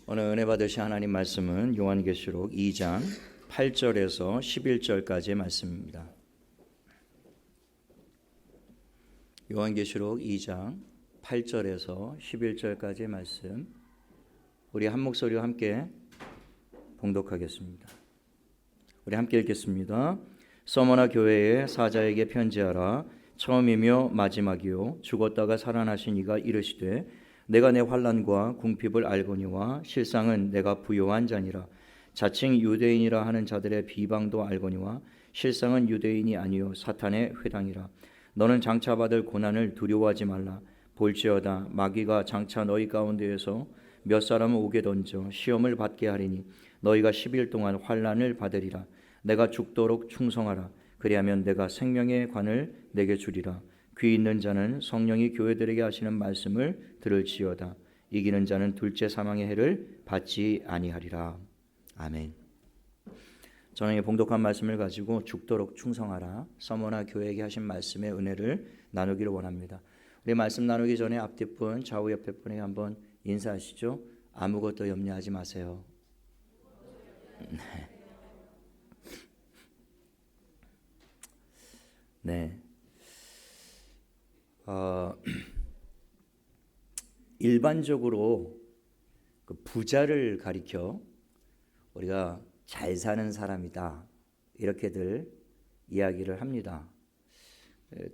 오늘 은혜 받으실 하나님 말씀은 요한계시록 2장 8절에서 11절까지의 말씀입니다. 요한계시록 2장 8절에서 11절까지의 말씀, 우리 한 목소리와 함께 봉독하겠습니다. 우리 함께 읽겠습니다. 서머나 교회의 사자에게 편지하라. 처음이며 마지막이요 죽었다가 살아나신 이가 이르시되 내가 내 환난과 궁핍을 알거니와 실상은 내가 부요한 자니라. 자칭 유대인이라 하는 자들의 비방도 알거니와 실상은 유대인이 아니요 사탄의 회당이라. 너는 장차 받을 고난을 두려워하지 말라. 볼지어다 마귀가 장차 너희 가운데에서 몇 사람을 오게 던져 시험을 받게 하리니 너희가 10일 동안 환난을 받으리라. 내가 죽도록 충성하라. 그리하면 내가 생명의 관을 내게 주리라. 귀 있는 자는 성령이 교회들에게 하시는 말씀을 들을지어다. 이기는 자는 둘째 사망의 해를 받지 아니하리라. 아멘. 저는 이 봉독한 말씀을 가지고 죽도록 충성하라, 서머나 교회에게 하신 말씀의 은혜를 나누기를 원합니다. 우리 말씀 나누기 전에 앞뒷분 좌우 옆에 분에게 한번 인사하시죠. 아무것도 염려하지 마세요. 네. 일반적으로 그 부자를 가리켜 우리가 잘 사는 사람이다 이렇게들 이야기를 합니다.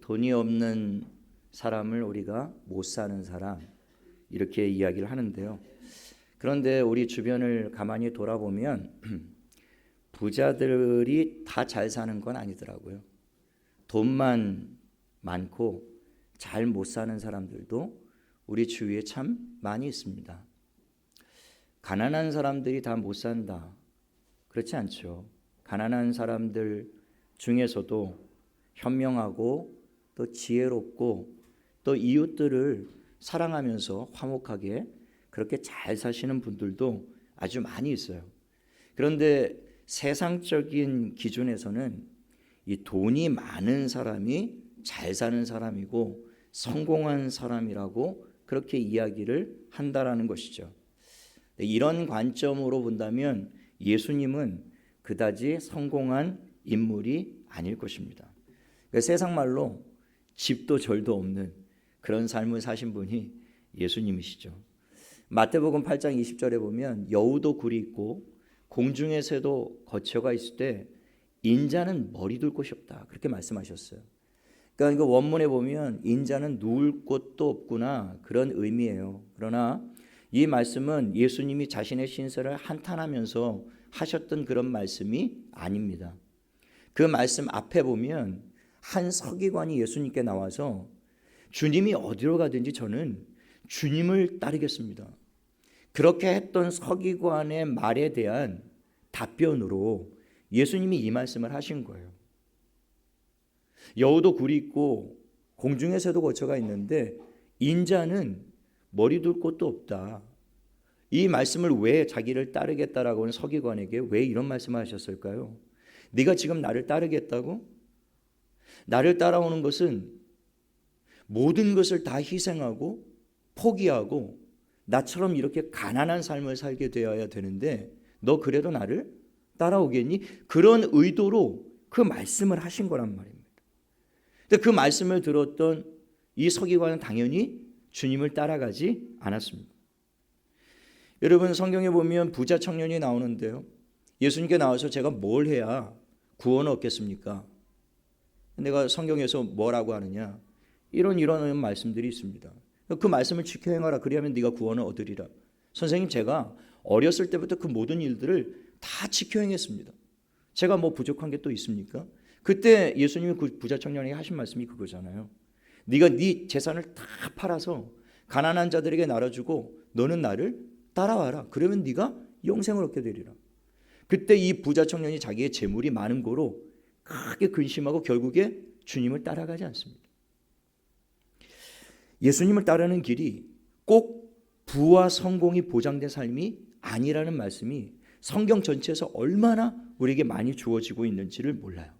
돈이 없는 사람을 우리가 못 사는 사람 이렇게 이야기를 하는데요. 그런데 우리 주변을 가만히 돌아보면 부자들이 다 잘 사는 건 아니더라고요. 돈만 많고 잘 못 사는 사람들도 우리 주위에 참 많이 있습니다. 가난한 사람들이 다 못 산다, 그렇지 않죠. 가난한 사람들 중에서도 현명하고 또 지혜롭고 또 이웃들을 사랑하면서 화목하게 그렇게 잘 사시는 분들도 아주 많이 있어요. 그런데 세상적인 기준에서는 이 돈이 많은 사람이 잘 사는 사람이고 성공한 사람이라고 그렇게 이야기를 한다라는 것이죠. 이런 관점으로 본다면 예수님은 그다지 성공한 인물이 아닐 것입니다. 그러니까 세상 말로 집도 절도 없는 그런 삶을 사신 분이 예수님이시죠. 마태복음 8장 20절에 보면 여우도 굴이 있고 공중의 새도 거처가 있을 때 인자는 머리 둘 곳이 없다, 그렇게 말씀하셨어요. 그러니까 원문에 보면 인자는 누울 곳도 없구나, 그런 의미예요. 그러나 이 말씀은 예수님이 자신의 신세를 한탄하면서 하셨던 그런 말씀이 아닙니다. 그 말씀 앞에 보면 한 서기관이 예수님께 나와서 주님이 어디로 가든지 저는 주님을 따르겠습니다, 그렇게 했던 서기관의 말에 대한 답변으로 예수님이 이 말씀을 하신 거예요. 여우도 굴이 있고 공중의 새도 거처가 있는데 인자는 머리 둘 곳도 없다. 이 말씀을 왜 자기를 따르겠다라고 하는 서기관에게 왜 이런 말씀을 하셨을까요? 네가 지금 나를 따르겠다고? 나를 따라오는 것은 모든 것을 다 희생하고 포기하고 나처럼 이렇게 가난한 삶을 살게 되어야 되는데 너 그래도 나를 따라오겠니? 그런 의도로 그 말씀을 하신 거란 말입니다. 근데 그 말씀을 들었던 이 서기관은 당연히 주님을 따라가지 않았습니다. 여러분, 성경에 보면 부자 청년이 나오는데요, 예수님께 나와서 제가 뭘 해야 구원을 얻겠습니까? 내가 성경에서 뭐라고 하느냐, 이런 말씀들이 있습니다. 그 말씀을 지켜 행하라, 그리하면 네가 구원을 얻으리라. 선생님, 제가 어렸을 때부터 그 모든 일들을 다 지켜 행했습니다. 제가 뭐 부족한 게 또 있습니까? 그때 예수님이 그 부자 청년에게 하신 말씀이 그거잖아요. 네가 네 재산을 다 팔아서 가난한 자들에게 나눠주고 너는 나를 따라와라. 그러면 네가 영생을 얻게 되리라. 그때 이 부자 청년이 자기의 재물이 많은 거로 크게 근심하고 결국에 주님을 따라가지 않습니다. 예수님을 따르는 길이 꼭 부와 성공이 보장된 삶이 아니라는 말씀이 성경 전체에서 얼마나 우리에게 많이 주어지고 있는지를 몰라요.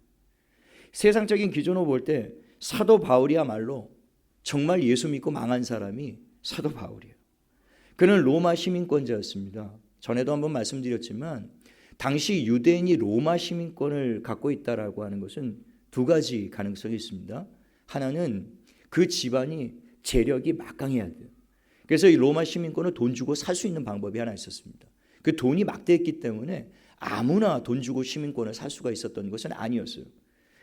세상적인 기준으로 볼 때 사도 바울이야말로 정말 예수 믿고 망한 사람이 사도 바울이에요. 그는 로마 시민권자였습니다. 전에도 한번 말씀드렸지만 당시 유대인이 로마 시민권을 갖고 있다라고 하는 것은 두 가지 가능성이 있습니다. 하나는 그 집안이 재력이 막강해야 돼요. 그래서 이 로마 시민권을 돈 주고 살 수 있는 방법이 하나 있었습니다. 그 돈이 막대했기 때문에 아무나 돈 주고 시민권을 살 수가 있었던 것은 아니었어요.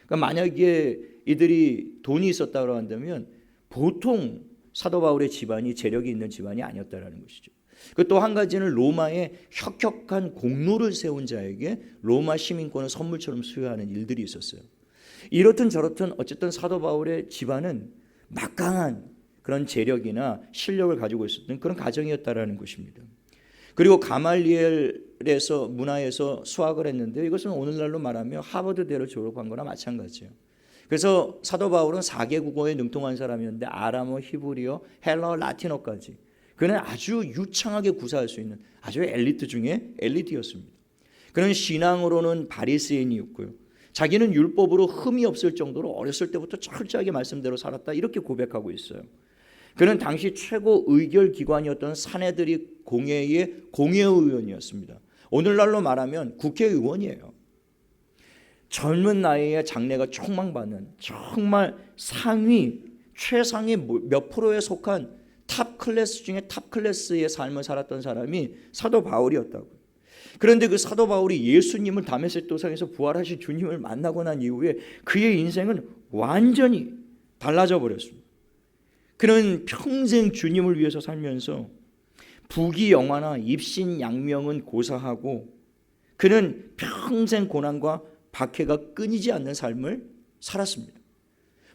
그러니까 만약에 이들이 돈이 있었다고 한다면 보통 사도 바울의 집안이 재력이 있는 집안이 아니었다라는 것이죠. 또 한 가지는 로마에 혁혁한 공로를 세운 자에게 로마 시민권을 선물처럼 수여하는 일들이 있었어요. 이렇든 저렇든 어쨌든 사도 바울의 집안은 막강한 그런 재력이나 실력을 가지고 있었던 그런 가정이었다라는 것입니다. 그리고 가말리엘에서 문화에서 수학을 했는데 이것은 오늘날로 말하면 하버드대를 졸업한 거나 마찬가지예요. 그래서 사도 바울은 4개 국어에 능통한 사람이었는데 아람어, 히브리어, 헬라어, 라틴어까지 그는 아주 유창하게 구사할 수 있는 아주 엘리트 중에 엘리트였습니다. 그는 신앙으로는 바리새인이었고요. 자기는 율법으로 흠이 없을 정도로 어렸을 때부터 철저하게 말씀대로 살았다 이렇게 고백하고 있어요. 그는 당시 최고 의결 기관이었던 사내들이 공회의 공회의원이었습니다. 오늘날로 말하면 국회의원이에요. 젊은 나이에 장래가 촉망받는 정말 상위 최상위 몇 프로에 속한 탑 클래스 중에 탑 클래스의 삶을 살았던 사람이 사도 바울이었다고요. 그런데 그 사도 바울이 예수님을 다메섹 도상에서 부활하신 주님을 만나고 난 이후에 그의 인생은 완전히 달라져 버렸습니다. 그는 평생 주님을 위해서 살면서 부귀영화나 입신양명은 고사하고 그는 평생 고난과 박해가 끊이지 않는 삶을 살았습니다.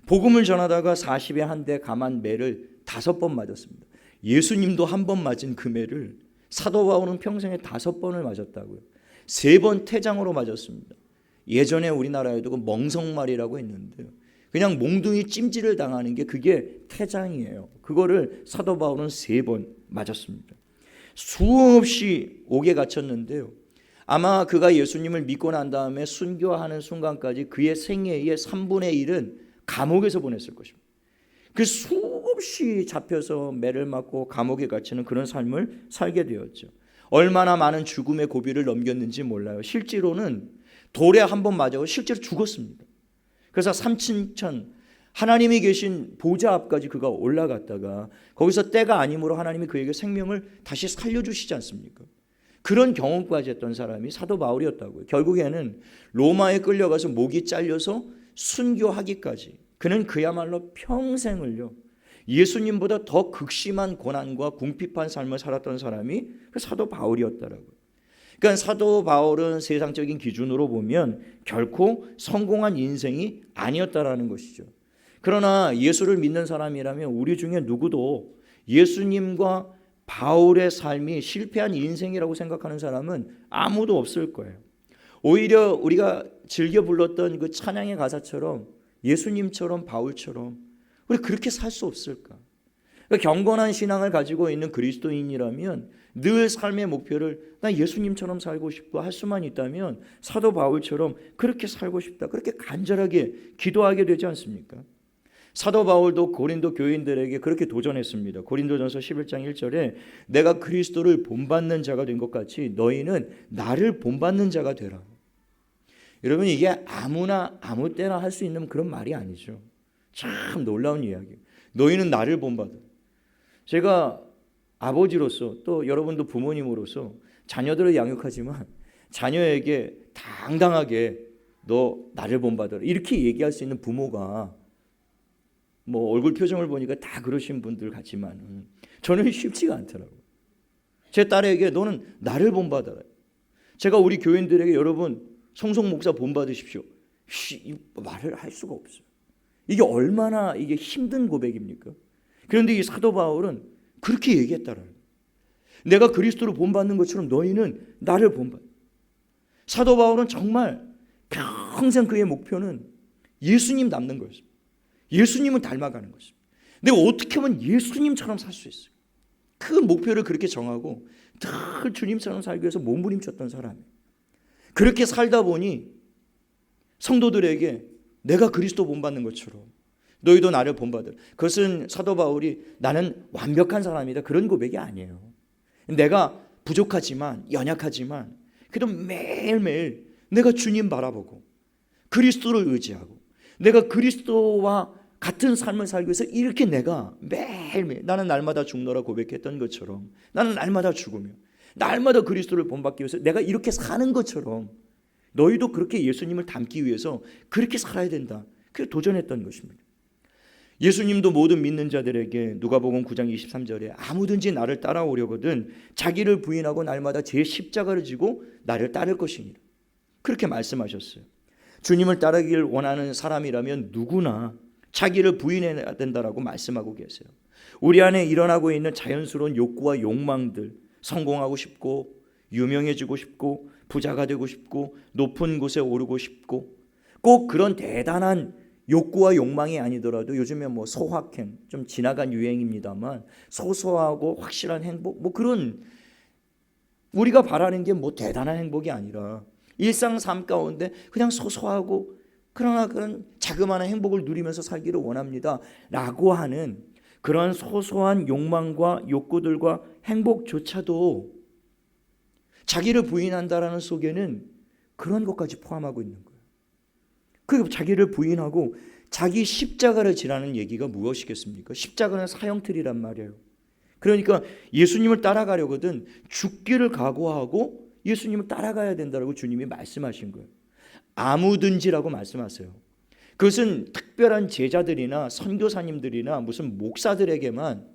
복음을 전하다가 40에 한 대 감한 매를 5번 맞았습니다. 예수님도 한 번 맞은 그 매를 사도 바울은 평생에 5번을 맞았다고요. 3번 태장으로 맞았습니다. 예전에 우리나라에도 그 멍석말이라고 있는데요. 그냥 몽둥이 찜질을 당하는 게 그게 태장이에요. 그거를 사도 바울은 3번 맞았습니다. 수없이 옥에 갇혔는데요. 아마 그가 예수님을 믿고 난 다음에 순교하는 순간까지 그의 생애의 3분의 1은 감옥에서 보냈을 것입니다. 그 수없이 잡혀서 매를 맞고 감옥에 갇히는 그런 삶을 살게 되었죠. 얼마나 많은 죽음의 고비를 넘겼는지 몰라요. 실제로는 돌에 한 번 맞아서 실제로 죽었습니다. 그래서 삼층천 하나님이 계신 보좌 앞까지 그가 올라갔다가 거기서 때가 아니므로 하나님이 그에게 생명을 다시 살려주시지 않습니까? 그런 경험까지 했던 사람이 사도 바울이었다고요. 결국에는 로마에 끌려가서 목이 잘려서 순교하기까지 그는 그야말로 평생을요 예수님보다 더 극심한 고난과 궁핍한 삶을 살았던 사람이 그 사도 바울이었다라고요. 그러니까 사도 바울은 세상적인 기준으로 보면 결코 성공한 인생이 아니었다라는 것이죠. 그러나 예수를 믿는 사람이라면 우리 중에 누구도 예수님과 바울의 삶이 실패한 인생이라고 생각하는 사람은 아무도 없을 거예요. 오히려 우리가 즐겨 불렀던 그 찬양의 가사처럼 예수님처럼 바울처럼 우리 그렇게 살 수 없을까? 그러니까 경건한 신앙을 가지고 있는 그리스도인이라면 늘 삶의 목표를 나 예수님처럼 살고 싶고 할 수만 있다면 사도 바울처럼 그렇게 살고 싶다. 그렇게 간절하게 기도하게 되지 않습니까? 사도 바울도 고린도 교인들에게 그렇게 도전했습니다. 고린도전서 11장 1절에 내가 그리스도를 본받는 자가 된 것 같이 너희는 나를 본받는 자가 되라. 여러분 이게 아무나 아무 때나 할 수 있는 그런 말이 아니죠. 참 놀라운 이야기. 너희는 나를 본받아. 제가 아버지로서 또 여러분도 부모님으로서 자녀들을 양육하지만 자녀에게 당당하게 너 나를 본받아라 이렇게 얘기할 수 있는 부모가 뭐 얼굴 표정을 보니까 다 그러신 분들 같지만 저는 쉽지가 않더라고요. 제 딸에게 너는 나를 본받아라. 제가 우리 교인들에게 여러분 성송 목사 본받으십시오. 이 말을 할 수가 없어요. 이게 얼마나 이게 힘든 고백입니까? 그런데 이 사도 바울은 그렇게 얘기했다라는 거예요. 내가 그리스도를 본받는 것처럼 너희는 나를 본받아. 사도 바울은 정말 평생 그의 목표는 예수님 닮는 거였습니다. 예수님을 닮아가는 것입니다. 내가 어떻게 하면 예수님처럼 살 수 있어요? 그 목표를 그렇게 정하고 늘 주님처럼 살기 위해서 몸부림쳤던 사람이에요. 그렇게 살다 보니 성도들에게 내가 그리스도 본받는 것처럼 너희도 나를 본받으라. 그것은 사도 바울이 나는 완벽한 사람이다 그런 고백이 아니에요. 내가 부족하지만, 연약하지만 그래도 매일매일 내가 주님 바라보고 그리스도를 의지하고 내가 그리스도와 같은 삶을 살기 위해서 이렇게 내가 매일매일, 나는 날마다 죽노라 고백했던 것처럼, 나는 날마다 죽으며 날마다 그리스도를 본받기 위해서 내가 이렇게 사는 것처럼 너희도 그렇게 예수님을 닮기 위해서 그렇게 살아야 된다. 그래서 도전했던 것입니다. 예수님도 모든 믿는 자들에게 누가복음 9장 23절에 아무든지 나를 따라오려거든 자기를 부인하고 날마다 제 십자가를 지고 나를 따를 것이니라. 그렇게 말씀하셨어요. 주님을 따르기를 원하는 사람이라면 누구나 자기를 부인해야 된다라고 말씀하고 계세요. 우리 안에 일어나고 있는 자연스러운 욕구와 욕망들, 성공하고 싶고 유명해지고 싶고 부자가 되고 싶고 높은 곳에 오르고 싶고, 꼭 그런 대단한 욕구와 욕망이 아니더라도 요즘에 뭐 소확행, 좀 지나간 유행입니다만 소소하고 확실한 행복, 뭐 그런, 우리가 바라는 게 뭐 대단한 행복이 아니라 일상 삶 가운데 그냥 소소하고 그러나 그런 자그마한 행복을 누리면서 살기를 원합니다 라고 하는 그런 소소한 욕망과 욕구들과 행복조차도 자기를 부인한다라는 속에는 그런 것까지 포함하고 있는 거예요. 그 자기를 부인하고 자기 십자가를 지라는 얘기가 무엇이겠습니까? 십자가는 사형틀이란 말이에요. 그러니까 예수님을 따라가려거든 죽기를 각오하고 예수님을 따라가야 된다고 주님이 말씀하신 거예요. 아무든지라고 말씀하세요. 그것은 특별한 제자들이나 선교사님들이나 무슨 목사들에게만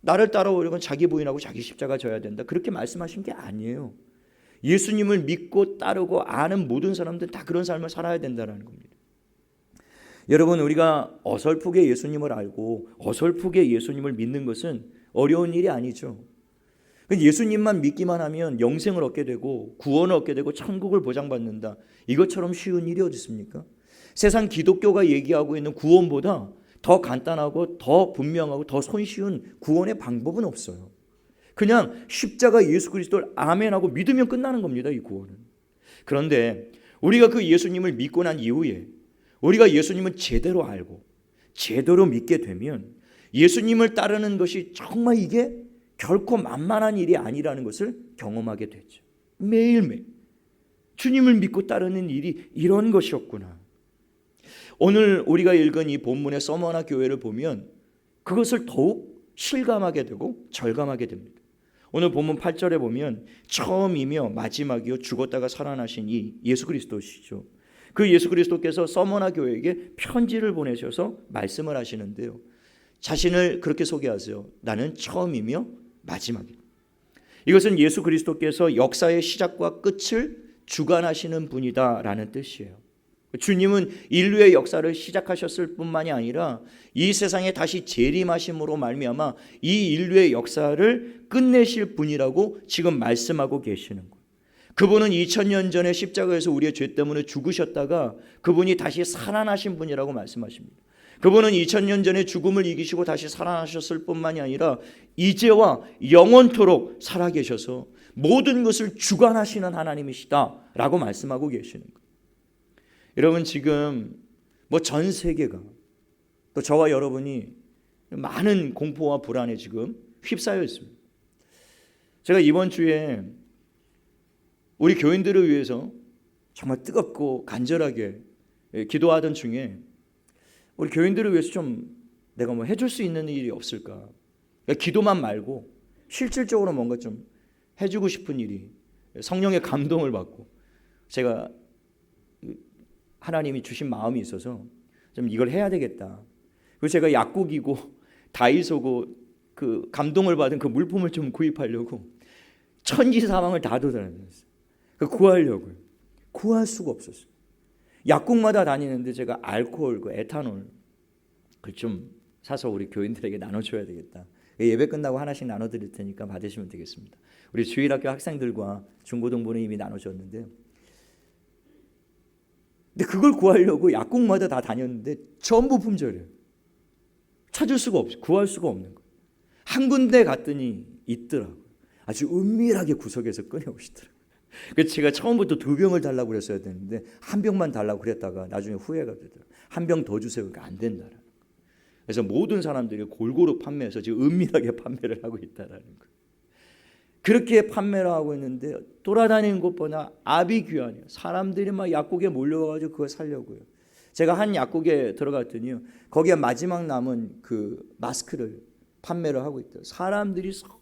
나를 따라오려면 자기 부인하고 자기 십자가 져야 된다, 그렇게 말씀하신 게 아니에요. 예수님을 믿고 따르고 아는 모든 사람들은 다 그런 삶을 살아야 된다는 겁니다. 여러분, 우리가 어설프게 예수님을 알고 어설프게 예수님을 믿는 것은 어려운 일이 아니죠. 예수님만 믿기만 하면 영생을 얻게 되고 구원을 얻게 되고 천국을 보장받는다, 이것처럼 쉬운 일이 어디 있습니까? 세상 기독교가 얘기하고 있는 구원보다 더 간단하고 더 분명하고 더 손쉬운 구원의 방법은 없어요. 그냥 십자가 예수 그리스도를 아멘하고 믿으면 끝나는 겁니다, 이 구원은. 그런데 우리가 그 예수님을 믿고 난 이후에 우리가 예수님을 제대로 알고 제대로 믿게 되면 예수님을 따르는 것이 정말 이게 결코 만만한 일이 아니라는 것을 경험하게 되죠. 매일매일 주님을 믿고 따르는 일이 이런 것이었구나. 오늘 우리가 읽은 이 본문의 서머나 교회를 보면 그것을 더욱 실감하게 되고 절감하게 됩니다. 오늘 본문 8절에 보면 처음이며 마지막이요 죽었다가 살아나신 이 예수 그리스도시죠. 그 예수 그리스도께서 서머나 교회에게 편지를 보내셔서 말씀을 하시는데요, 자신을 그렇게 소개하세요. 나는 처음이며 마지막이다. 이것은 예수 그리스도께서 역사의 시작과 끝을 주관하시는 분이다라는 뜻이에요. 주님은 인류의 역사를 시작하셨을 뿐만이 아니라 이 세상에 다시 재림하심으로 말미암아 이 인류의 역사를 끝내실 분이라고 지금 말씀하고 계시는 거예요. 그분은 2000년 전에 십자가에서 우리의 죄 때문에 죽으셨다가 그분이 다시 살아나신 분이라고 말씀하십니다. 그분은 2000년 전에 죽음을 이기시고 다시 살아나셨을 뿐만이 아니라 이제와 영원토록 살아계셔서 모든 것을 주관하시는 하나님이시다라고 말씀하고 계시는 거예요. 여러분, 지금 뭐 전 세계가 또 저와 여러분이 많은 공포와 불안에 지금 휩싸여 있습니다. 제가 이번 주에 우리 교인들을 위해서 정말 뜨겁고 간절하게 기도하던 중에 우리 교인들을 위해서 좀 내가 뭐 해줄 수 있는 일이 없을까? 그러니까 기도만 말고 실질적으로 뭔가 좀 해주고 싶은 일이, 성령의 감동을 받고 제가 하나님이 주신 마음이 있어서 좀 이걸 해야 되겠다. 그래서 제가 약국이고 다이소고 그 감동을 받은 그 물품을 좀 구입하려고 천지사방을 다 돌아다녔어요. 구하려고요. 구할 수가 없었어요. 약국마다 다니는데 제가 알코올, 그 에탄올 그걸 좀 사서 우리 교인들에게 나눠줘야 되겠다. 예배 끝나고 하나씩 나눠드릴 테니까 받으시면 되겠습니다. 우리 주일학교 학생들과 중고등부는 이미 나눠줬는데요. 근데 그걸 구하려고 약국마다 다 다녔는데 전부 품절이에요. 찾을 수가 없어요. 구할 수가 없는 거예요. 한 군데 갔더니 있더라고요. 아주 은밀하게 구석에서 꺼내오시더라고요. 그래서 제가 처음부터 2병을 달라고 그랬어야 되는데 1병만 달라고 그랬다가 나중에 후회가 되더라고요. 1병 더 주세요. 그러니까 안 된다라는 거예요. 그래서 모든 사람들이 골고루 판매해서 지금 은밀하게 판매를 하고 있다라는 거예요. 그렇게 판매를 하고 있는데 돌아다니는 것보다 압이 귀하네요. 사람들이 막 약국에 몰려와가지고 그걸 사려고요. 제가 한 약국에 들어갔더니요, 거기에 마지막 남은 그 마스크를 판매를 하고 있더라고요. 사람들이 서로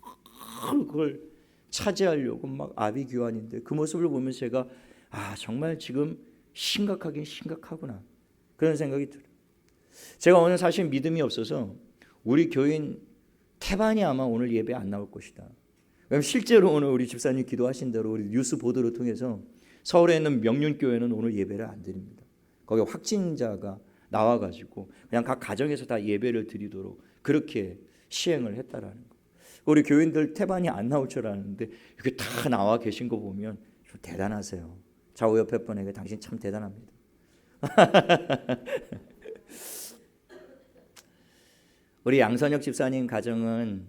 그걸 차지하려고 막 압이 귀환인데, 그 모습을 보면 제가 정말 지금 심각하긴 심각하구나, 그런 생각이 들어요. 제가 오늘 사실 믿음이 없어서 우리 교인 태반이 아마 오늘 예배 안 나올 것이다. 왜냐하면 실제로 오늘 우리 집사님 기도하신 대로 우리 뉴스 보도를 통해서 서울에 있는 명륜교회는 오늘 예배를 안 드립니다. 거기 확진자가 나와가지고 그냥 각 가정에서 다 예배를 드리도록 그렇게 시행을 했다라는 거. 우리 교인들 태반이 안 나올 줄 알았는데 이렇게 다 나와 계신 거 보면 좀 대단하세요. 좌우 옆에 분에게 당신 참 대단합니다. 우리 양선혁 집사님 가정은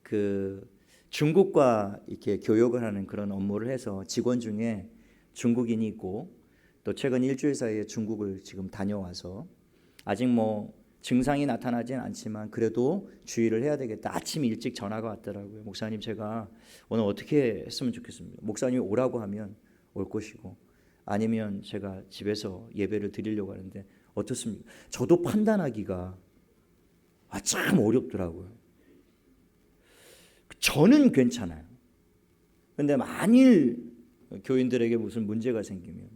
그 중국과 이렇게 교역을 하는 그런 업무를 해서 직원 중에 중국인이 있고, 또 최근 일주일 사이에 중국을 지금 다녀와서 아직 뭐 증상이 나타나진 않지만 그래도 주의를 해야 되겠다. 아침 일찍 전화가 왔더라고요. 목사님, 제가 오늘 어떻게 했으면 좋겠습니다. 목사님이 오라고 하면 올 것이고, 아니면 제가 집에서 예배를 드리려고 하는데 어떻습니까? 저도 판단하기가 참 어렵더라고요. 저는 괜찮아요. 근데 만일 교인들에게 무슨 문제가 생기면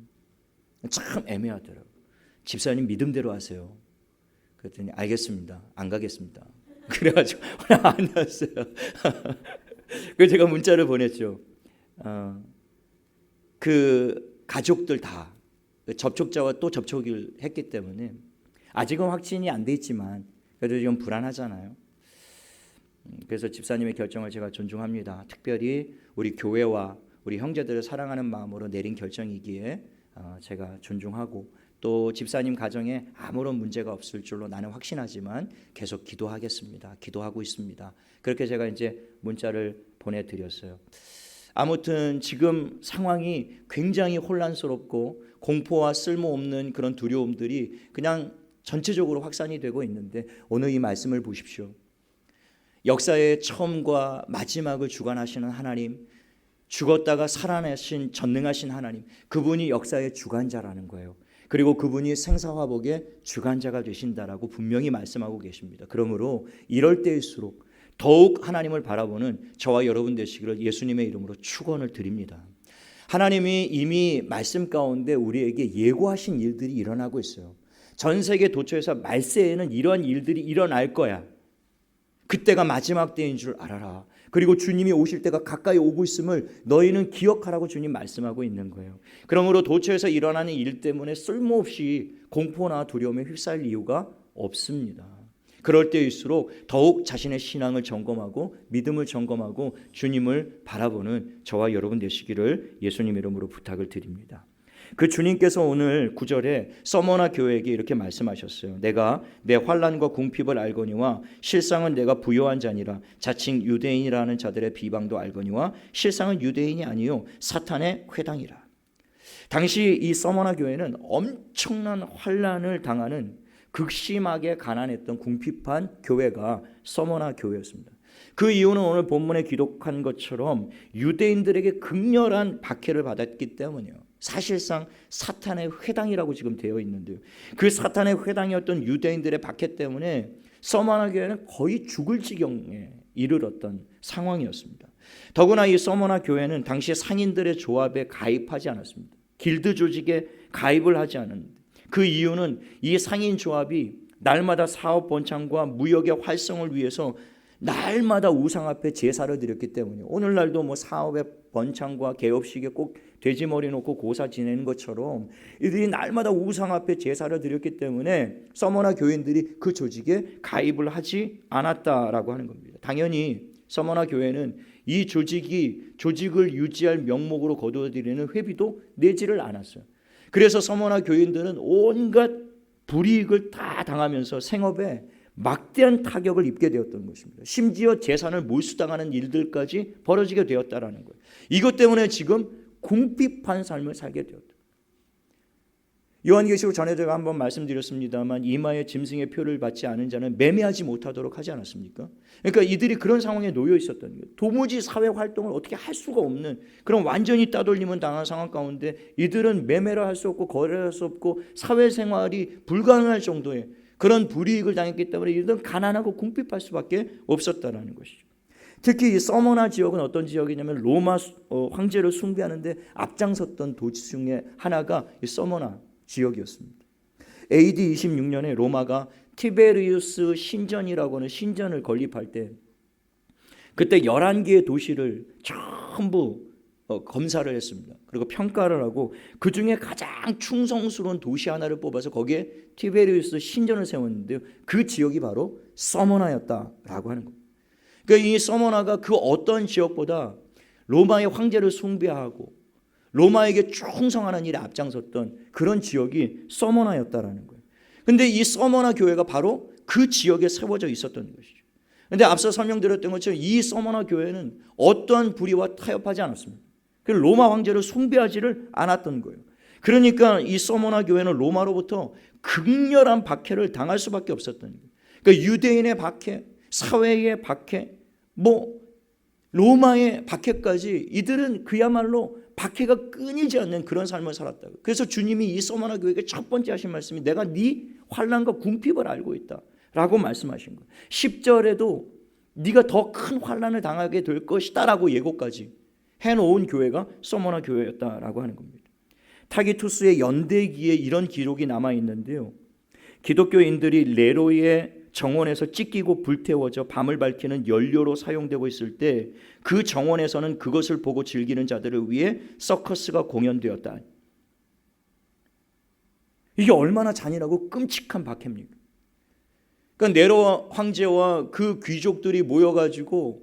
참 애매하더라고요. 집사님 믿음대로 하세요. 그랬더니 알겠습니다. 안 가겠습니다. 그래가지고 안 왔어요. 그래서 제가 문자를 보냈죠. 그 가족들 다 접촉자와 또 접촉을 했기 때문에 아직은 확진이 안 돼 있지만 그래도 좀 불안하잖아요. 그래서 집사님의 결정을 제가 존중합니다. 특별히 우리 교회와 우리 형제들을 사랑하는 마음으로 내린 결정이기에 제가 존중하고, 또 집사님 가정에 아무런 문제가 없을 줄로 나는 확신하지만 계속 기도하겠습니다. 기도하고 있습니다. 그렇게 제가 이제 문자를 보내드렸어요. 아무튼 지금 상황이 굉장히 혼란스럽고 공포와 쓸모없는 그런 두려움들이 그냥 전체적으로 확산이 되고 있는데, 오늘 이 말씀을 보십시오. 역사의 처음과 마지막을 주관하시는 하나님, 죽었다가 살아나신 전능하신 하나님, 그분이 역사의 주관자라는 거예요. 그리고 그분이 생사화복의 주관자가 되신다라고 분명히 말씀하고 계십니다. 그러므로 이럴 때일수록 더욱 하나님을 바라보는 저와 여러분 되시기를 예수님의 이름으로 축원을 드립니다. 하나님이 이미 말씀 가운데 우리에게 예고하신 일들이 일어나고 있어요. 전 세계 도처에서 말세에는 이러한 일들이 일어날 거야. 그때가 마지막 때인 줄 알아라. 그리고 주님이 오실 때가 가까이 오고 있음을 너희는 기억하라고 주님 말씀하고 있는 거예요. 그러므로 도처에서 일어나는 일 때문에 쓸모없이 공포나 두려움에 휩싸일 이유가 없습니다. 그럴 때일수록 더욱 자신의 신앙을 점검하고 믿음을 점검하고 주님을 바라보는 저와 여러분 되시기를 예수님 이름으로 부탁을 드립니다. 그 주님께서 오늘 9절에 서머나 교회에게 이렇게 말씀하셨어요. 내가 내 환난과 궁핍을 알거니와 실상은 내가 부요한 자니라. 자칭 유대인이라는 자들의 비방도 알거니와 실상은 유대인이 아니요 사탄의 회당이라. 당시 이 서머나 교회는 엄청난 환난을 당하는 극심하게 가난했던 궁핍한 교회가 서머나 교회였습니다. 그 이유는 오늘 본문에 기록한 것처럼 유대인들에게 극렬한 박해를 받았기 때문이에요. 사실상 사탄의 회당이라고 지금 되어 있는데요. 그 사탄의 회당이었던 유대인들의 박해 때문에 서머나 교회는 거의 죽을 지경에 이르렀던 상황이었습니다. 더구나 이 서머나 교회는 당시 상인들의 조합에 가입하지 않았습니다. 길드 조직에 가입을 하지 않았는데, 그 이유는 이 상인 조합이 날마다 사업 번창과 무역의 활성을 위해서 날마다 우상 앞에 제사를 드렸기 때문에, 오늘날도 뭐 사업의 번창과 개업식에 꼭 돼지머리 놓고 고사 지내는 것처럼 이들이 날마다 우상 앞에 제사를 드렸기 때문에 서머나 교인들이 그 조직에 가입을 하지 않았다라고 하는 겁니다. 당연히 서머나 교회는 이 조직을 유지할 명목으로 거두어들이는 회비도 내지를 않았어요. 그래서 서머나 교인들은 온갖 불이익을 다 당하면서 생업에 막대한 타격을 입게 되었던 것입니다. 심지어 재산을 몰수당하는 일들까지 벌어지게 되었다라는 거예요. 이것 때문에 지금 궁핍한 삶을 살게 되었다. 요한계시록 전에 제가 한번 말씀드렸습니다만 이마에 짐승의 표를 받지 않은 자는 매매하지 못하도록 하지 않았습니까? 그러니까 이들이 그런 상황에 놓여 있었던 거예요. 도무지 사회 활동을 어떻게 할 수가 없는 그런 완전히 따돌림을 당한 상황 가운데 이들은 매매를 할 수 없고 거래를 할 수 없고 사회생활이 불가능할 정도의 그런 불이익을 당했기 때문에 이들은 가난하고 궁핍할 수밖에 없었다라는 것이죠. 특히 이 서머나 지역은 어떤 지역이냐면 로마 황제를 숭배하는데 앞장섰던 도시 중에 하나가 이 서머나 지역이었습니다. AD 26년에 로마가 티베리우스 신전이라고 하는 신전을 건립할 때 그때 11개의 도시를 전부 검사를 했습니다. 그리고 평가를 하고 그 중에 가장 충성스러운 도시 하나를 뽑아서 거기에 티베리우스 신전을 세웠는데요. 그 지역이 바로 서머나였다라고 하는 겁니다. 그러니까 이 서머나가 그 어떤 지역보다 로마의 황제를 숭배하고 로마에게 충성하는 일에 앞장섰던 그런 지역이 서머나였다라는 거예요. 근데 이 서머나 교회가 바로 그 지역에 세워져 있었던 것이죠. 근데 앞서 설명드렸던 것처럼 이 서머나 교회는 어떠한 불의와 타협하지 않았습니다. 로마 황제를 숭배하지를 않았던 거예요. 그러니까 이 서머나 교회는 로마로부터 극렬한 박해를 당할 수밖에 없었던 거예요. 그러니까 유대인의 박해, 사회의 박해, 로마의 박해까지 이들은 그야말로 박해가 끊이지 않는 그런 삶을 살았다고. 그래서 주님이 이 서머나 교회에게 첫 번째 하신 말씀이 내가 네 환난과 궁핍을 알고 있다라고 말씀하신 거예요. 10절에도 네가 더 큰 환난을 당하게 될 것이다라고 예고까지 해놓은 교회가 서머나 교회였다라고 하는 겁니다. 타기투스의 연대기에 이런 기록이 남아 있는데요. 기독교인들이 네로의 정원에서 찢기고 불태워져 밤을 밝히는 연료로 사용되고 있을 때 그 정원에서는 그것을 보고 즐기는 자들을 위해 서커스가 공연되었다. 이게 얼마나 잔인하고 끔찍한 박해입니까? 그러니까 네로 황제와 그 귀족들이 모여가지고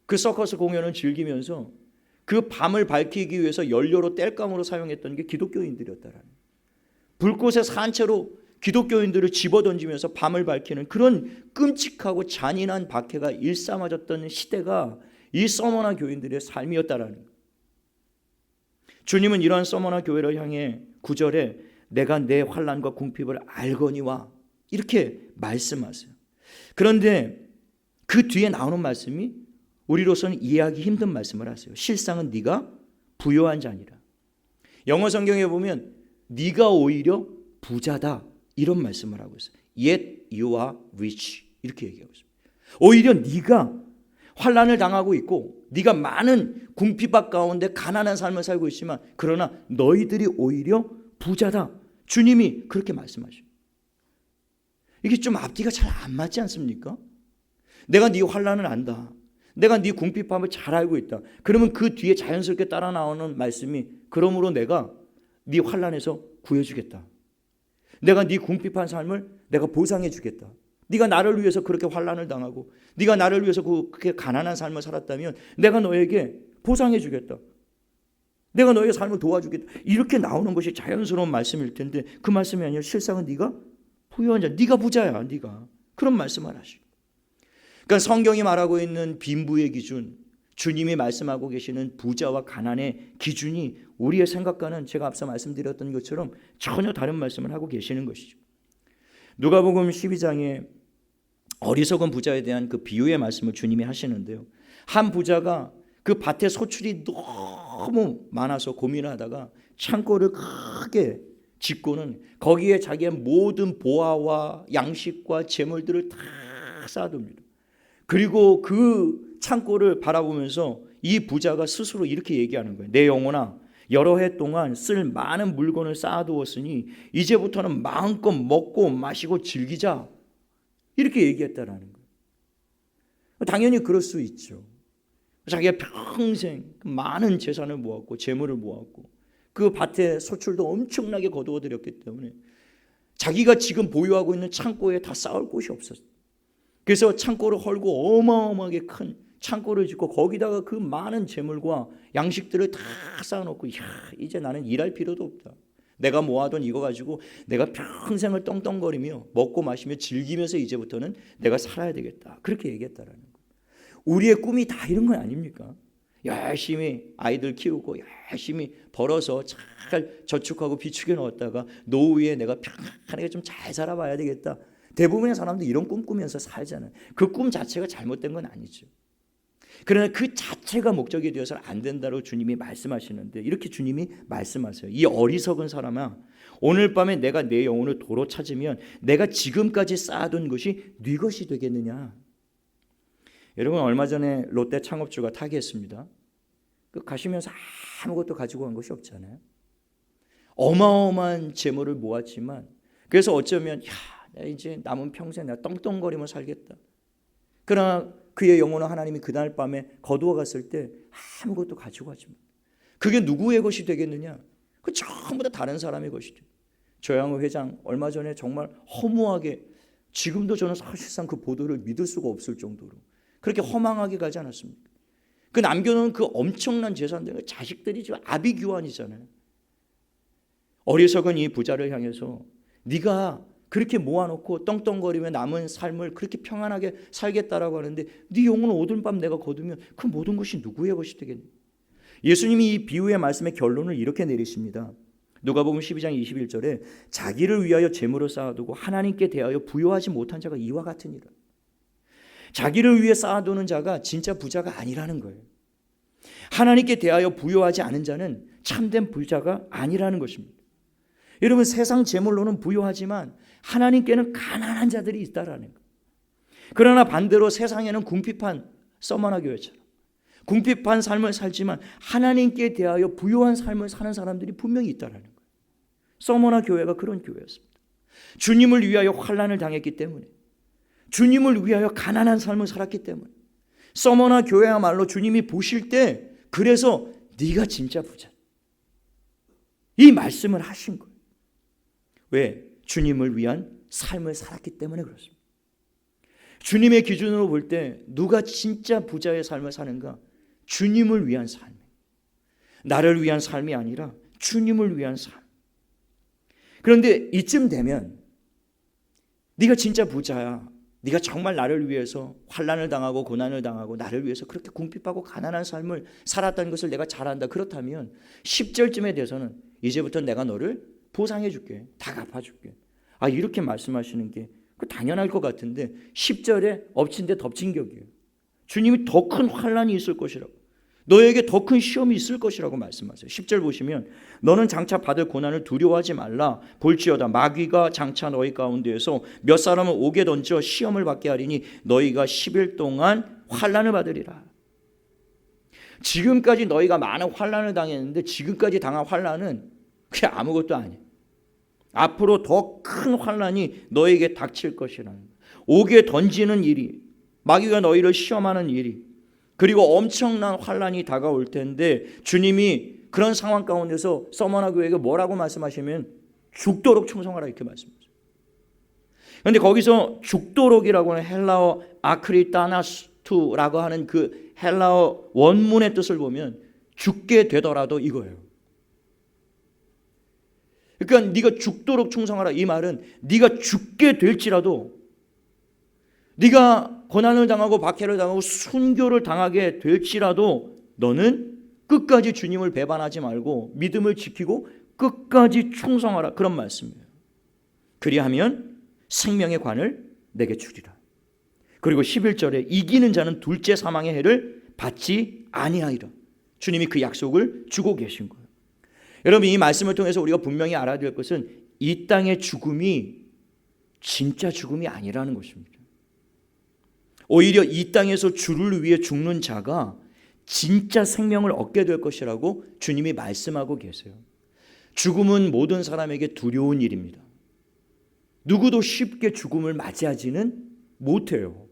그 서커스 공연을 즐기면서 그 밤을 밝히기 위해서 연료로 땔감으로 사용했던 게 기독교인들이었다라는 거예요. 불꽃에 산채로 기독교인들을 집어던지면서 밤을 밝히는 그런 끔찍하고 잔인한 박해가 일삼아졌던 시대가 이 서머나 교인들의 삶이었다라는 거예요. 주님은 이러한 서머나 교회를 향해 9절에 내가 내 환난과 궁핍을 알거니와 이렇게 말씀하세요. 그런데 그 뒤에 나오는 말씀이 우리로서는 이해하기 힘든 말씀을 하세요. 실상은 네가 부요한 자니라. 영어 성경에 보면 네가 오히려 부자다 이런 말씀을 하고 있어요. Yet you are rich 이렇게 얘기하고 있습니다. 오히려 네가 환난을 당하고 있고 네가 많은 궁핍박 가운데 가난한 삶을 살고 있지만 그러나 너희들이 오히려 부자다. 주님이 그렇게 말씀하십니다. 이게 좀 앞뒤가 잘 안 맞지 않습니까? 내가 네 환난을 안다. 내가 네 궁핍함을 잘 알고 있다. 그러면 그 뒤에 자연스럽게 따라 나오는 말씀이 그러므로 내가 네 환난에서 구해주겠다. 내가 네 궁핍한 삶을 내가 보상해 주겠다. 네가 나를 위해서 그렇게 환난을 당하고 네가 나를 위해서 그렇게 가난한 삶을 살았다면 내가 너에게 보상해 주겠다. 내가 너의 삶을 도와주겠다. 이렇게 나오는 것이 자연스러운 말씀일 텐데 그 말씀이 아니라 실상은 네가 부유한 자, 네가 부자야. 네가 그런 말씀을 하시고 그러니까 성경이 말하고 있는 빈부의 기준, 주님이 말씀하고 계시는 부자와 가난의 기준이 우리의 생각과는 제가 앞서 말씀드렸던 것처럼 전혀 다른 말씀을 하고 계시는 것이죠. 누가복음 12장에 어리석은 부자에 대한 그 비유의 말씀을 주님이 하시는데요. 한 부자가 그 밭에 소출이 너무 많아서 고민하다가 창고를 크게 짓고는 거기에 자기의 모든 보화와 양식과 재물들을 다 쌓아둡니다. 그리고 그 창고를 바라보면서 이 부자가 스스로 이렇게 얘기하는 거예요. 내 영혼아, 여러 해 동안 쓸 많은 물건을 쌓아두었으니 이제부터는 마음껏 먹고 마시고 즐기자. 이렇게 얘기했다라는 거예요. 당연히 그럴 수 있죠. 자기가 평생 많은 재산을 모았고 재물을 모았고 그 밭에 소출도 엄청나게 거두어들였기 때문에 자기가 지금 보유하고 있는 창고에 다 쌓을 곳이 없었어요. 그래서 창고를 헐고 어마어마하게 큰 창고를 짓고 거기다가 그 많은 재물과 양식들을 다 쌓아놓고 이제 나는 일할 필요도 없다. 내가 모아둔 이거 가지고 내가 평생을 떵떵거리며 먹고 마시며 즐기면서 이제부터는 내가 살아야 되겠다. 그렇게 얘기했다라는 거예요. 우리의 꿈이 다 이런 건 아닙니까? 열심히 아이들 키우고 열심히 벌어서 잘 저축하고 비축해 놓았다가 노후에 내가 편안하게 좀 잘 살아봐야 되겠다. 대부분의 사람들이 이런 꿈 꾸면서 살잖아요. 그 꿈 자체가 잘못된 건 아니죠. 그러나 그 자체가 목적이 되어서는 안 된다고 주님이 말씀하시는데, 이렇게 주님이 말씀하세요. 이 어리석은 사람아, 오늘 밤에 내가 내 영혼을 도로 찾으면 내가 지금까지 쌓아둔 것이 네 것이 되겠느냐. 여러분, 얼마 전에 롯데 창업주가 타계했습니다. 가시면서 아무것도 가지고 간 것이 없잖아요. 어마어마한 재물을 모았지만, 그래서 어쩌면 내가 이제 남은 평생 내가 떵떵거리며 살겠다. 그러나 그의 영혼을 하나님이 그날 밤에 거두어 갔을 때 아무것도 가지고 가지 못. 그게 누구의 것이 되겠느냐? 그 전부 다 다른 사람의 것이 돼. 조양호 회장 얼마 전에 정말 허무하게, 지금도 저는 사실상 그 보도를 믿을 수가 없을 정도로 그렇게 허망하게 가지 않았습니까? 그 남겨놓은 그 엄청난 재산들, 자식들이 지금 아비규환이잖아요. 어리석은 이 부자를 향해서 네가 그렇게 모아놓고 떵떵거리며 남은 삶을 그렇게 평안하게 살겠다라고 하는데 네 영혼을 오늘 밤 내가 거두면 그 모든 것이 누구의 것이 되겠니? 예수님이 이 비유의 말씀의 결론을 이렇게 내리십니다. 누가복음 12장 21절에 자기를 위하여 재물을 쌓아두고 하나님께 대하여 부요하지 못한 자가 이와 같으니라. 자기를 위해 쌓아두는 자가 진짜 부자가 아니라는 거예요. 하나님께 대하여 부요하지 않은 자는 참된 부자가 아니라는 것입니다. 여러분, 세상 재물로는 부요하지만 하나님께는 가난한 자들이 있다라는 거예요. 그러나 반대로 세상에는 궁핍한 서머나 교회처럼 궁핍한 삶을 살지만 하나님께 대하여 부요한 삶을 사는 사람들이 분명히 있다라는 거예요. 서머나 교회가 그런 교회였습니다. 주님을 위하여 환난을 당했기 때문에, 주님을 위하여 가난한 삶을 살았기 때문에 서머나 교회야말로 주님이 보실 때 그래서 네가 진짜 부자, 이 말씀을 하신 거예요. 왜? 주님을 위한 삶을 살았기 때문에 그렇습니다. 주님의 기준으로 볼 때 누가 진짜 부자의 삶을 사는가? 주님을 위한 삶, 나를 위한 삶이 아니라 주님을 위한 삶. 그런데 이쯤 되면 네가 진짜 부자야, 네가 정말 나를 위해서 환난을 당하고 고난을 당하고 나를 위해서 그렇게 궁핍하고 가난한 삶을 살았다는 것을 내가 잘 안다. 그렇다면 10절쯤에 돼서는 이제부터 내가 너를 보상해 줄게, 다 갚아줄게. 이렇게 말씀하시는 게 당연할 것 같은데 10절에 엎친 데 덮친 격이에요. 주님이 더 큰 환난이 있을 것이라고, 너에게 더 큰 시험이 있을 것이라고 말씀하세요. 10절 보시면 너는 장차 받을 고난을 두려워하지 말라. 볼지어다 마귀가 장차 너희 가운데에서 몇 사람을 옥에 던져 시험을 받게 하리니 너희가 10일 동안 환난을 받으리라. 지금까지 너희가 많은 환난을 당했는데 지금까지 당한 환난은 그게 아무것도 아니에요. 앞으로 더 큰 환난이 너에게 닥칠 것이라는 거예요. 옥에 던지는 일이, 마귀가 너희를 시험하는 일이, 그리고 엄청난 환난이 다가올 텐데 주님이 그런 상황 가운데서 서머나 교회에게 뭐라고 말씀하시면 죽도록 충성하라 이렇게 말씀하세요. 그런데 거기서 죽도록이라고 하는 헬라어 아크리타나스투라고 하는 그 헬라어 원문의 뜻을 보면 죽게 되더라도 이거예요. 그러니까 네가 죽도록 충성하라, 이 말은 네가 죽게 될지라도, 네가 고난을 당하고 박해를 당하고 순교를 당하게 될지라도 너는 끝까지 주님을 배반하지 말고 믿음을 지키고 끝까지 충성하라, 그런 말씀이에요. 그리하면 생명의 관을 내게 주리라. 그리고 11절에 이기는 자는 둘째 사망의 해를 받지 아니하리라. 주님이 그 약속을 주고 계신 거예요. 여러분, 이 말씀을 통해서 우리가 분명히 알아야 될 것은 이 땅의 죽음이 진짜 죽음이 아니라는 것입니다. 오히려 이 땅에서 주를 위해 죽는 자가 진짜 생명을 얻게 될 것이라고 주님이 말씀하고 계세요. 죽음은 모든 사람에게 두려운 일입니다. 누구도 쉽게 죽음을 맞이하지는 못해요.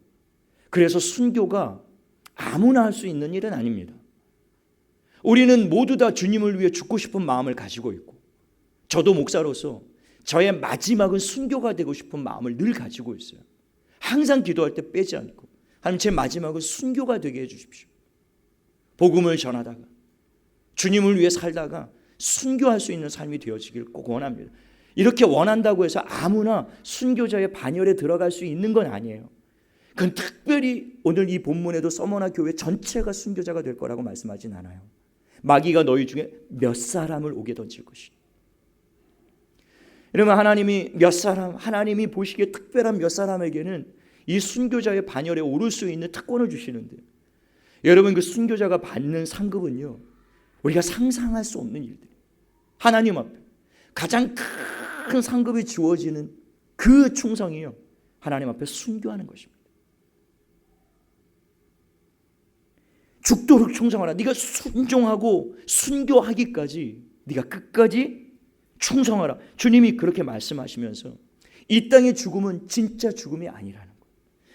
그래서 순교가 아무나 할 수 있는 일은 아닙니다. 우리는 모두 다 주님을 위해 죽고 싶은 마음을 가지고 있고, 저도 목사로서 저의 마지막은 순교가 되고 싶은 마음을 늘 가지고 있어요. 항상 기도할 때 빼지 않고 하나님, 제 마지막은 순교가 되게 해주십시오. 복음을 전하다가 주님을 위해 살다가 순교할 수 있는 삶이 되어지길 꼭 원합니다. 이렇게 원한다고 해서 아무나 순교자의 반열에 들어갈 수 있는 건 아니에요. 그건 특별히 오늘 이 본문에도 서머나 교회 전체가 순교자가 될 거라고 말씀하진 않아요. 마귀가 너희 중에 몇 사람을 오게 던질 것이다. 이러면 하나님이 보시기에 특별한 몇 사람에게는 이 순교자의 반열에 오를 수 있는 특권을 주시는데, 여러분 그 순교자가 받는 상급은요, 우리가 상상할 수 없는 일들. 하나님 앞에 가장 큰 상급이 주어지는 그 충성이요, 하나님 앞에 순교하는 것입니다. 죽도록 충성하라. 네가 순종하고 순교하기까지 네가 끝까지 충성하라. 주님이 그렇게 말씀하시면서 이 땅의 죽음은 진짜 죽음이 아니라는 거예요.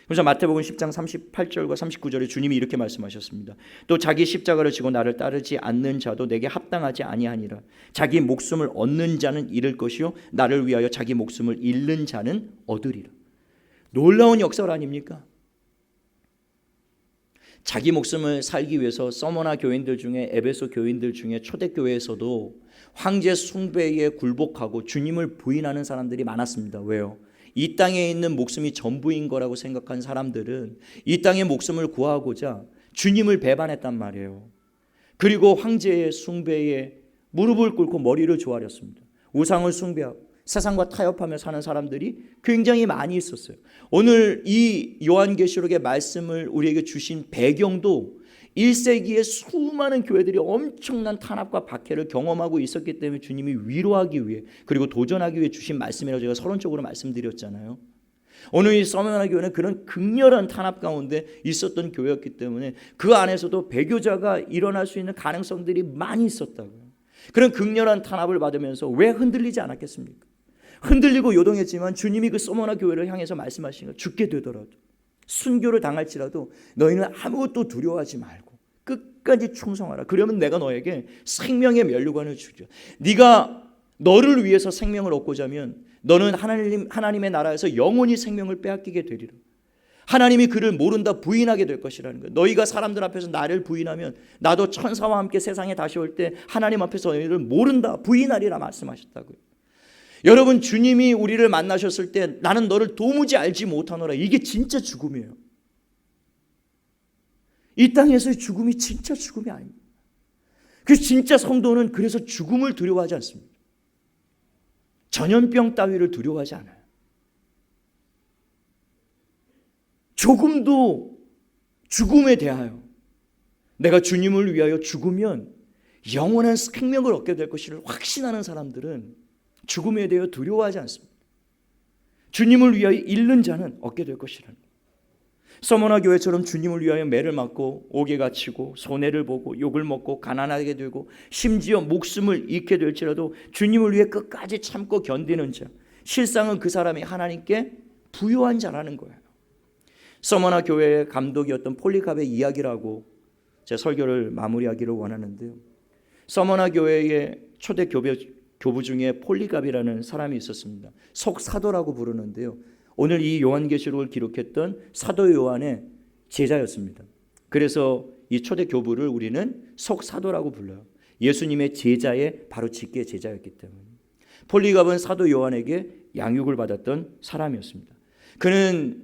그래서 마태복음 10장 38절과 39절에 주님이 이렇게 말씀하셨습니다. 또 자기 십자가를 지고 나를 따르지 않는 자도 내게 합당하지 아니하니라. 자기 목숨을 얻는 자는 잃을 것이요 나를 위하여 자기 목숨을 잃는 자는 얻으리라. 놀라운 역설 아닙니까? 자기 목숨을 살기 위해서 서머나 교인들 중에, 에베소 교인들 중에, 초대교회에서도 황제 숭배에 굴복하고 주님을 부인하는 사람들이 많았습니다. 왜요? 이 땅에 있는 목숨이 전부인 거라고 생각한 사람들은 이 땅의 목숨을 구하고자 주님을 배반했단 말이에요. 그리고 황제의 숭배에 무릎을 꿇고 머리를 조아렸습니다. 우상을 숭배하고 세상과 타협하며 사는 사람들이 굉장히 많이 있었어요. 오늘 이 요한계시록의 말씀을 우리에게 주신 배경도 1세기에 수많은 교회들이 엄청난 탄압과 박해를 경험하고 있었기 때문에 주님이 위로하기 위해, 그리고 도전하기 위해 주신 말씀이라고 제가 서론적으로 말씀드렸잖아요. 오늘 이 서머나 교회는 그런 극렬한 탄압 가운데 있었던 교회였기 때문에 그 안에서도 배교자가 일어날 수 있는 가능성들이 많이 있었다고요. 그런 극렬한 탄압을 받으면서 왜 흔들리지 않았겠습니까? 흔들리고 요동했지만 주님이 그 서머나 교회를 향해서 말씀하시는 거, 죽게 되더라도 순교를 당할지라도 너희는 아무것도 두려워하지 말고 끝까지 충성하라. 그러면 내가 너에게 생명의 면류관을 주죠. 네가 너를 위해서 생명을 얻고자 하면 너는 하나님의 나라에서 영원히 생명을 빼앗기게 되리라. 하나님이 그를 모른다 부인하게 될 것이라는 거예요. 너희가 사람들 앞에서 나를 부인하면 나도 천사와 함께 세상에 다시 올 때 하나님 앞에서 너희를 모른다 부인하리라 말씀하셨다고요. 여러분, 주님이 우리를 만나셨을 때 나는 너를 도무지 알지 못하노라, 이게 진짜 죽음이에요. 이 땅에서의 죽음이 진짜 죽음이 아닙니다. 그래서 진짜 성도는 그래서 죽음을 두려워하지 않습니다. 전염병 따위를 두려워하지 않아요. 조금도 죽음에 대하여 내가 주님을 위하여 죽으면 영원한 생명을 얻게 될 것을 확신하는 사람들은 죽음에 대해 두려워하지 않습니다. 주님을 위하여 잃는 자는 얻게 될 것이라는 거예요. 서머나 교회처럼 주님을 위하여 매를 맞고 옥에 갇히고 손해를 보고 욕을 먹고 가난하게 되고 심지어 목숨을 잃게 될지라도 주님을 위해 끝까지 참고 견디는 자, 실상은 그 사람이 하나님께 부요한 자라는 거예요. 서머나 교회의 감독이었던 폴리갑의 이야기라고 제 설교를 마무리하기를 원하는데요. 서머나 교회의 초대 교부 중에 폴리갑이라는 사람이 있었습니다. 속사도라고 부르는데요. 오늘 이 요한계시록을 기록했던 사도 요한의 제자였습니다. 그래서 이 초대 교부를 우리는 속사도라고 불러요. 예수님의 제자의 바로 직계 제자였기 때문에. 폴리갑은 사도 요한에게 양육을 받았던 사람이었습니다. 그는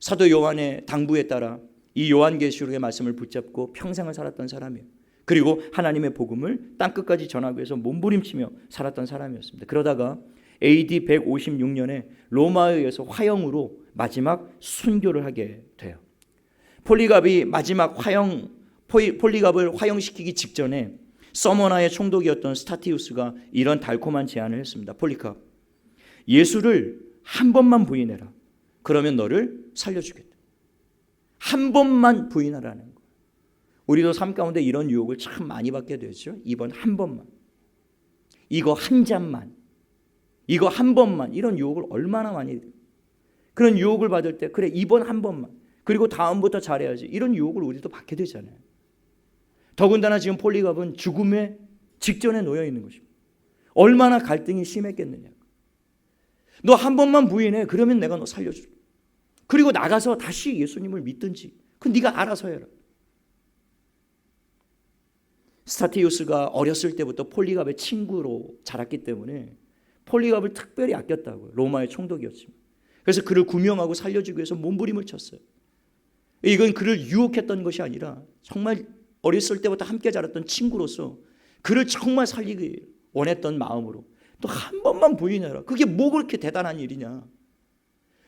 사도 요한의 당부에 따라 이 요한계시록의 말씀을 붙잡고 평생을 살았던 사람이에요. 그리고 하나님의 복음을 땅끝까지 전하기 위해서 몸부림치며 살았던 사람이었습니다. 그러다가 AD 156년에 로마에 의해서 화형으로 마지막 순교를 하게 돼요. 폴리갑을 화형시키기 직전에 서머나의 총독이었던 스타티우스가 이런 달콤한 제안을 했습니다. 폴리갑, 예수를 한 번만 부인해라. 그러면 너를 살려주겠다. 한 번만 부인하라는 거예요. 우리도 삶 가운데 이런 유혹을 참 많이 받게 되죠. 이번 한 번만, 이거 한 잔만, 이거 한 번만, 이런 유혹을 얼마나 많이, 그런 유혹을 받을 때 그래 이번 한 번만, 그리고 다음부터 잘해야지, 이런 유혹을 우리도 받게 되잖아요. 더군다나 지금 폴리갑은 죽음의 직전에 놓여 있는 것입니다. 얼마나 갈등이 심했겠느냐. 너 한 번만 부인해. 그러면 내가 너 살려줄게. 그리고 나가서 다시 예수님을 믿든지, 그건 네가 알아서 해라. 스타티우스가 어렸을 때부터 폴리갑의 친구로 자랐기 때문에 폴리갑을 특별히 아꼈다고요. 로마의 총독이었지만. 그래서 그를 구명하고 살려주기 위해서 몸부림을 쳤어요. 이건 그를 유혹했던 것이 아니라 정말 어렸을 때부터 함께 자랐던 친구로서 그를 정말 살리기 원했던 마음으로 또 한 번만 부인해라. 그게 뭐 그렇게 대단한 일이냐.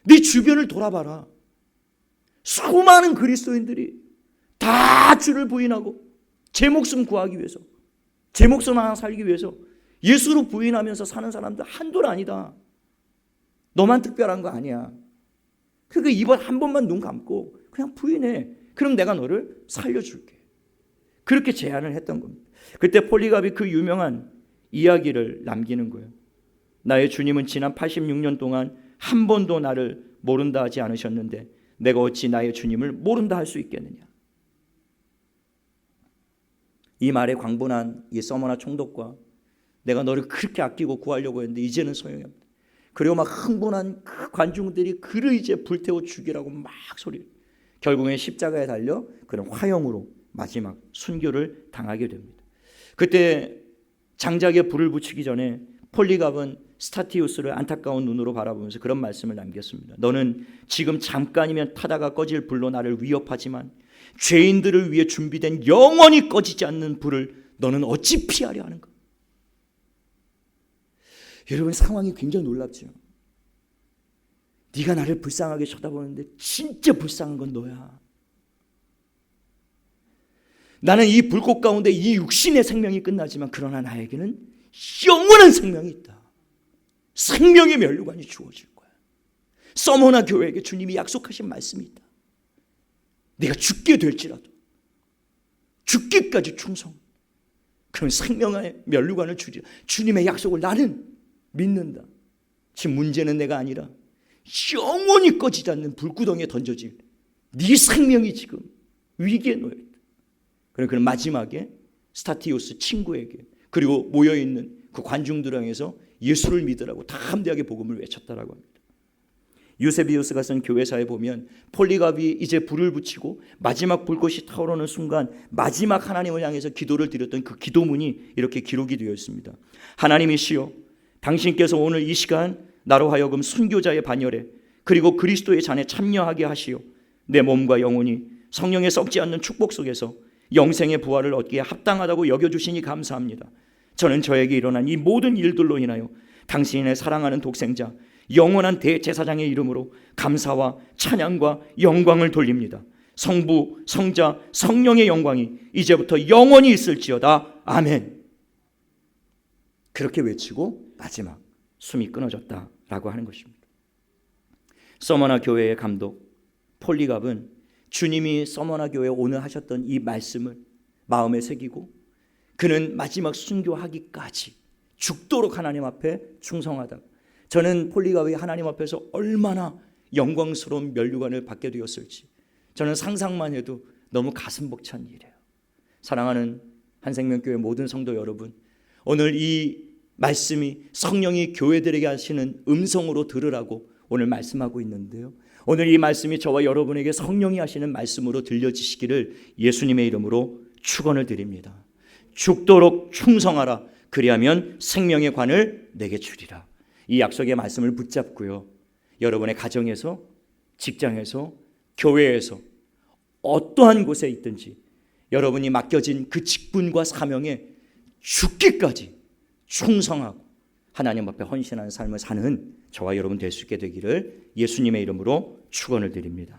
네 주변을 돌아봐라. 수많은 그리스도인들이 다 주를 부인하고 제 목숨 구하기 위해서, 제 목숨 하나 살기 위해서 예수로 부인하면서 사는 사람들 한둘 아니다. 너만 특별한 거 아니야. 그러니까 이번 한 번만 눈 감고 그냥 부인해. 그럼 내가 너를 살려줄게. 그렇게 제안을 했던 겁니다. 그때 폴리갑이 그 유명한 이야기를 남기는 거예요. 나의 주님은 지난 86년 동안 한 번도 나를 모른다 하지 않으셨는데 내가 어찌 나의 주님을 모른다 할 수 있겠느냐. 이 말에 광분한 이 서머나 총독과 내가 너를 그렇게 아끼고 구하려고 했는데 이제는 소용이 없다. 그리고 막 흥분한 그 관중들이 그를 이제 불태워 죽이라고 막 소리. 결국엔 십자가에 달려 그런 화형으로 마지막 순교를 당하게 됩니다. 그때 장작에 불을 붙이기 전에 폴리갑은 스타티우스를 안타까운 눈으로 바라보면서 그런 말씀을 남겼습니다. 너는 지금 잠깐이면 타다가 꺼질 불로 나를 위협하지만 죄인들을 위해 준비된 영원히 꺼지지 않는 불을 너는 어찌 피하려 하는가? 여러분, 상황이 굉장히 놀랍죠. 네가 나를 불쌍하게 쳐다보는데 진짜 불쌍한 건 너야. 나는 이 불꽃 가운데 이 육신의 생명이 끝나지만 그러나 나에게는 영원한 생명이 있다. 생명의 면류관이 주어질 거야. 서머나 교회에게 주님이 약속하신 말씀이 있다. 내가 죽게 될지라도 죽기까지 충성. 그럼 생명의 면류관을 주리라. 주님의 약속을 나는 믿는다. 지금 문제는 내가 아니라 영원히 꺼지지 않는 불구덩이에 던져질 네 생명이 지금 위기에 놓여 있다. 그런 마지막에 스타티우스 친구에게 그리고 모여있는 그 관중들을 향해서 예수를 믿으라고 다 함대하게 복음을 외쳤다라고 합니다. 유세비우스가 쓴 교회사에 보면 폴리갑이 이제 불을 붙이고 마지막 불꽃이 타오르는 순간 마지막 하나님을 향해서 기도를 드렸던 그 기도문이 이렇게 기록이 되어 있습니다. 하나님이시여, 당신께서 오늘 이 시간 나로 하여금 순교자의 반열에 그리고 그리스도의 잔에 참여하게 하시오. 내 몸과 영혼이 성령에 썩지 않는 축복 속에서 영생의 부활을 얻기에 합당하다고 여겨주시니 감사합니다. 저는 저에게 일어난 이 모든 일들로 인하여 당신의 사랑하는 독생자 영원한 대제사장의 이름으로 감사와 찬양과 영광을 돌립니다. 성부, 성자, 성령의 영광이 이제부터 영원히 있을지어다. 아멘. 그렇게 외치고 마지막 숨이 끊어졌다라고 하는 것입니다. 서머나 교회의 감독 폴리갑은 주님이 서머나 교회에 오늘 하셨던 이 말씀을 마음에 새기고 그는 마지막 순교하기까지 죽도록 하나님 앞에 충성하다. 저는 폴리갑이 하나님 앞에서 얼마나 영광스러운 면류관을 받게 되었을지 저는 상상만 해도 너무 가슴 벅찬 일이에요. 사랑하는 한생명교회 모든 성도 여러분, 오늘 이 말씀이 성령이 교회들에게 하시는 음성으로 들으라고 오늘 말씀하고 있는데요. 오늘 이 말씀이 저와 여러분에게 성령이 하시는 말씀으로 들려지시기를 예수님의 이름으로 축원을 드립니다. 죽도록 충성하라. 그리하면 생명의 관을 내게 주리라. 이 약속의 말씀을 붙잡고요. 여러분의 가정에서, 직장에서, 교회에서 어떠한 곳에 있든지 여러분이 맡겨진 그 직분과 사명에 죽기까지 충성하고 하나님 앞에 헌신하는 삶을 사는 저와 여러분 될 수 있게 되기를 예수님의 이름으로 축원을 드립니다.